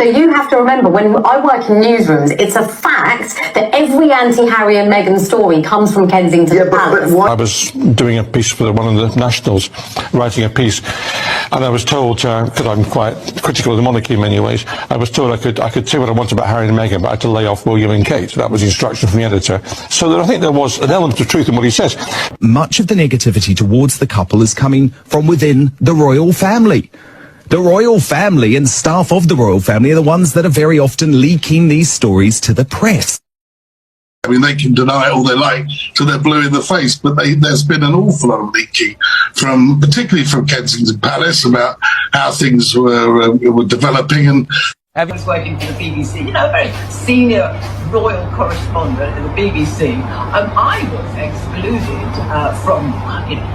So you have to remember, when I work in newsrooms, it's a fact that every anti-Harry and Meghan story comes from Kensington Palace. I was doing a piece for one of the Nationals, writing a piece, and I was told, because I'm quite critical of the monarchy in many ways, I was told I could say what I want about Harry and Meghan, but I had to lay off William and Kate. That was the instruction from the editor. So I think there was an element of truth in what he says. Much of the negativity towards the couple is coming from within the royal family. The royal family and staff of the royal family are the ones that are very often leaking these stories to the press. I mean, they can deny it all they like till they're blue in the face, but there's been an awful lot of leaking, particularly from Kensington Palace, about how things were developing. And I was working for the BBC, a very senior royal correspondent at the BBC. I was excluded from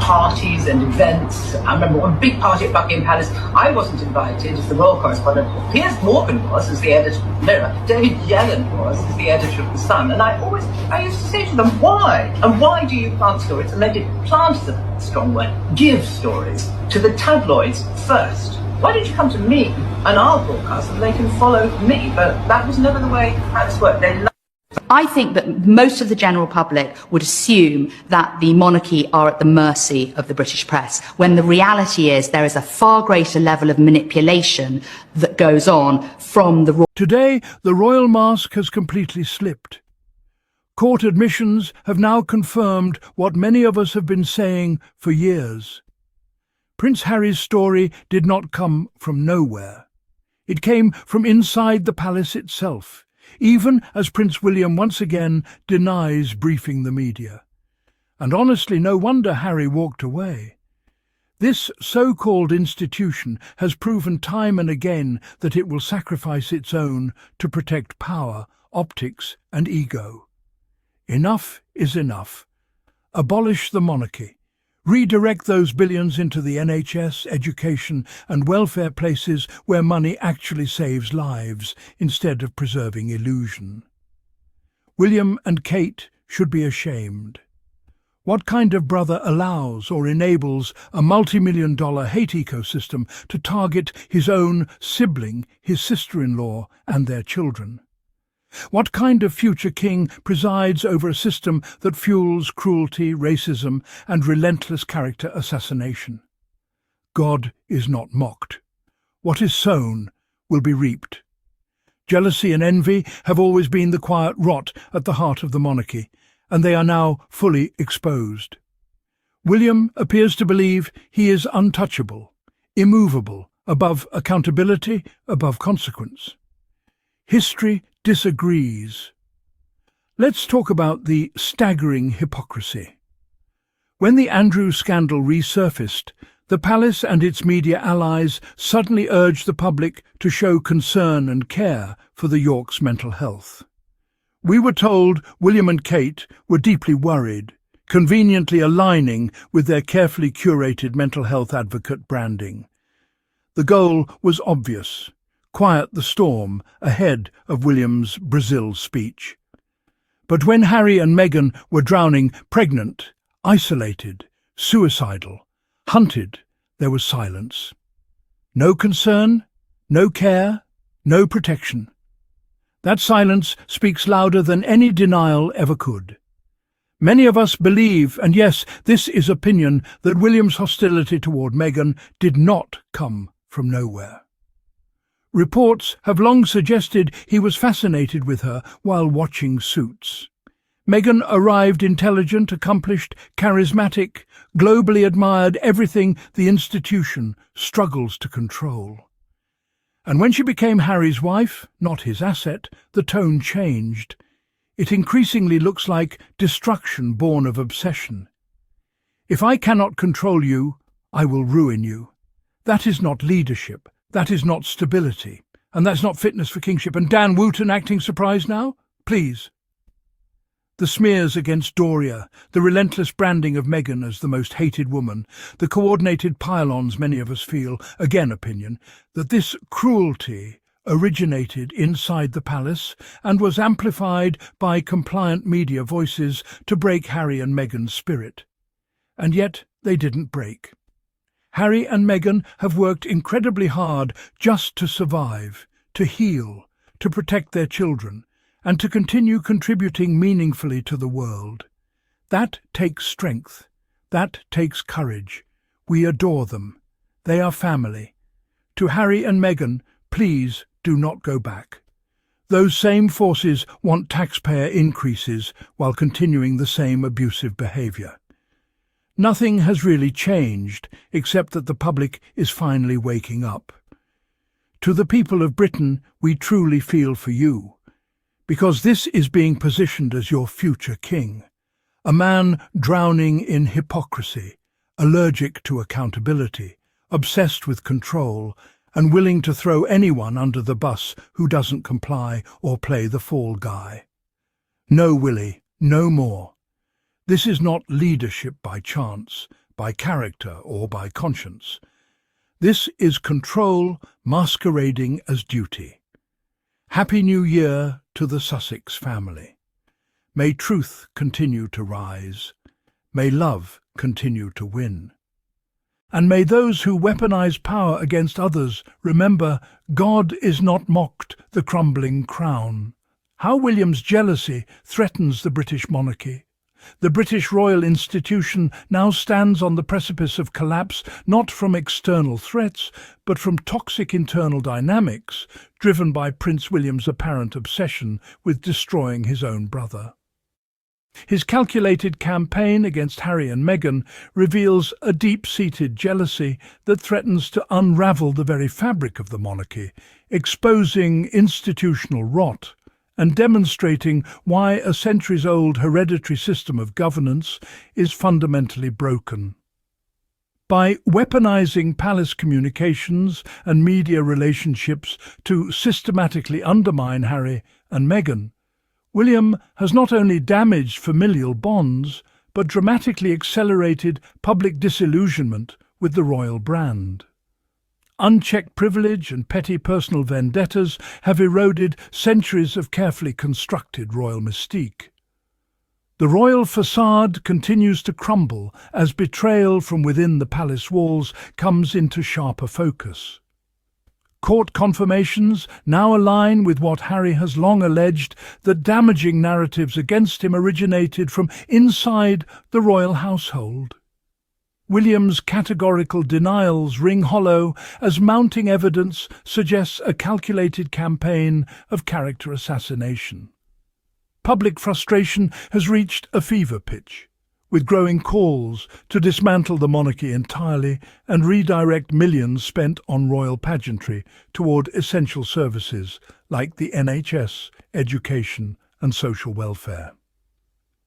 parties and events. I remember one big party at Buckingham Palace. I wasn't invited as the royal correspondent. Piers Morgan was as the editor of the Mirror. David Yellen was as the editor of the Sun. And I used to say to them, why? And why do you plant stories? And they did. Plant is a strong word. Give stories to the tabloids first. Why don't you come to me and I'll broadcast and they can follow me? But that was never the way Palace worked. I think that most of the general public would assume that the monarchy are at the mercy of the British press, when the reality is there is a far greater level of manipulation that goes on from the royal. Today, the royal mask has completely slipped. Court admissions have now confirmed what many of us have been saying for years. Prince Harry's story did not come from nowhere. It came from inside the palace itself, even as Prince William once again denies briefing the media. And honestly, no wonder Harry walked away. This so-called institution has proven time and again that it will sacrifice its own to protect power, optics, and ego. Enough is enough. Abolish the monarchy. Redirect those billions into the NHS, education and welfare places where money actually saves lives instead of preserving illusion. William and Kate should be ashamed. What kind of brother allows or enables a multi-million-dollar hate ecosystem to target his own sibling, his sister-in-law, and their children? What kind of future king presides over a system that fuels cruelty, racism, and relentless character assassination? God is not mocked. What is sown will be reaped. Jealousy and envy have always been the quiet rot at the heart of the monarchy, and they are now fully exposed. William appears to believe he is untouchable, immovable, above accountability, above consequence. History disagrees. Let's talk about the staggering hypocrisy. When the Andrews scandal resurfaced, the palace and its media allies suddenly urged the public to show concern and care for the Yorks' mental health. We were told William and Kate were deeply worried, conveniently aligning with their carefully curated mental health advocate branding. The goal was obvious: quiet the storm ahead of William's Brazil speech. But when Harry and Meghan were drowning, pregnant, isolated, suicidal, hunted, there was silence. No concern, no care, no protection. That silence speaks louder than any denial ever could. Many of us believe, and yes, this is opinion, that William's hostility toward Meghan did not come from nowhere. Reports have long suggested he was fascinated with her while watching Suits. Meghan arrived intelligent, accomplished, charismatic, globally admired, everything the institution struggles to control. And when she became Harry's wife, not his asset, the tone changed. It increasingly looks like destruction born of obsession. If I cannot control you, I will ruin you. That is not leadership. That is not stability, and that's not fitness for kingship. And Dan Wooten acting surprised now? Please. The smears against Doria, the relentless branding of Meghan as the most hated woman, the coordinated pile-ons many of us feel, again opinion, that this cruelty originated inside the palace and was amplified by compliant media voices to break Harry and Meghan's spirit. And yet they didn't break. Harry and Meghan have worked incredibly hard just to survive, to heal, to protect their children, and to continue contributing meaningfully to the world. That takes strength. That takes courage. We adore them. They are family. To Harry and Meghan, please do not go back. Those same forces want taxpayer increases while continuing the same abusive behaviour. Nothing has really changed except that the public is finally waking up. To the people of Britain, we truly feel for you, because this is being positioned as your future king, a man drowning in hypocrisy, allergic to accountability, obsessed with control, and willing to throw anyone under the bus who doesn't comply or play the fall guy. No, Willie, no more. This is not leadership by chance, by character, or by conscience. This is control masquerading as duty. Happy New Year to the Sussex family. May truth continue to rise. May love continue to win. And may those who weaponize power against others remember God is not mocked, the crumbling crown. How William's jealousy threatens the British monarchy. The British royal institution now stands on the precipice of collapse, not from external threats, but from toxic internal dynamics driven by Prince William's apparent obsession with destroying his own brother. His calculated campaign against Harry and Meghan reveals a deep-seated jealousy that threatens to unravel the very fabric of the monarchy, exposing institutional rot and demonstrating why a centuries-old hereditary system of governance is fundamentally broken. By weaponizing palace communications and media relationships to systematically undermine Harry and Meghan, William has not only damaged familial bonds, but dramatically accelerated public disillusionment with the royal brand. Unchecked privilege and petty personal vendettas have eroded centuries of carefully constructed royal mystique. The royal façade continues to crumble as betrayal from within the palace walls comes into sharper focus. Court confirmations now align with what Harry has long alleged, that damaging narratives against him originated from inside the royal household. William's categorical denials ring hollow as mounting evidence suggests a calculated campaign of character assassination. Public frustration has reached a fever pitch, with growing calls to dismantle the monarchy entirely and redirect millions spent on royal pageantry toward essential services like the NHS, education and social welfare.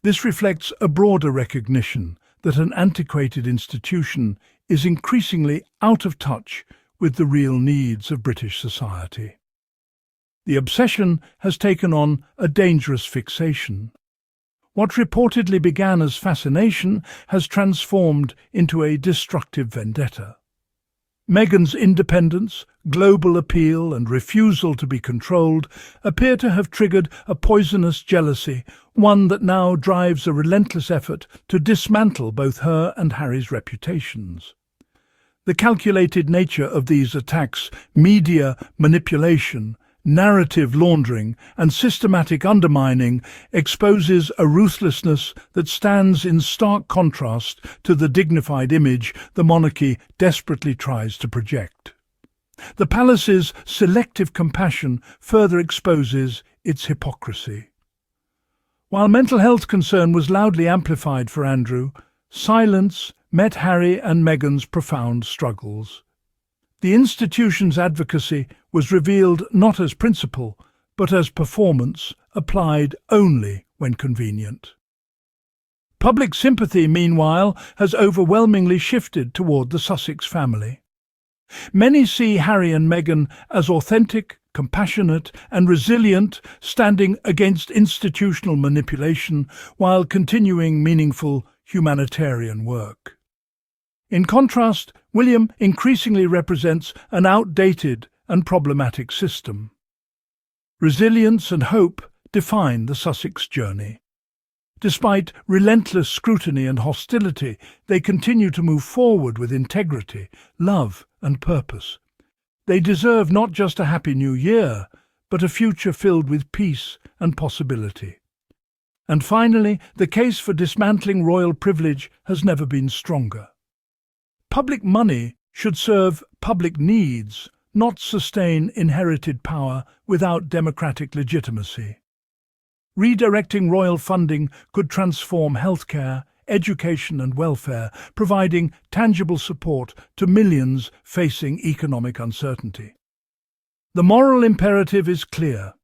This reflects a broader recognition that an antiquated institution is increasingly out of touch with the real needs of British society. The obsession has taken on a dangerous fixation. What reportedly began as fascination has transformed into a destructive vendetta. Meghan's independence, global appeal and refusal to be controlled appear to have triggered a poisonous jealousy, one that now drives a relentless effort to dismantle both her and Harry's reputations. The calculated nature of these attacks, media manipulation, narrative laundering and systematic undermining, exposes a ruthlessness that stands in stark contrast to the dignified image the monarchy desperately tries to project. The palace's selective compassion further exposes its hypocrisy. While mental health concern was loudly amplified for Andrew, silence met Harry and Meghan's profound struggles. The institution's advocacy was revealed not as principle, but as performance applied only when convenient. Public sympathy, meanwhile, has overwhelmingly shifted toward the Sussex family. Many see Harry and Meghan as authentic, compassionate and resilient, standing against institutional manipulation while continuing meaningful humanitarian work. In contrast, William increasingly represents an outdated and problematic system. Resilience and hope define the Sussex journey. Despite relentless scrutiny and hostility, they continue to move forward with integrity, love and purpose. They deserve not just a happy new year, but a future filled with peace and possibility. And finally, the case for dismantling royal privilege has never been stronger. Public money should serve public needs, not sustain inherited power without democratic legitimacy. Redirecting royal funding could transform healthcare, education and welfare, providing tangible support to millions facing economic uncertainty. The moral imperative is clear.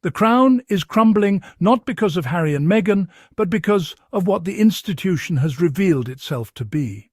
The crown is crumbling not because of Harry and Meghan, but because of what the institution has revealed itself to be.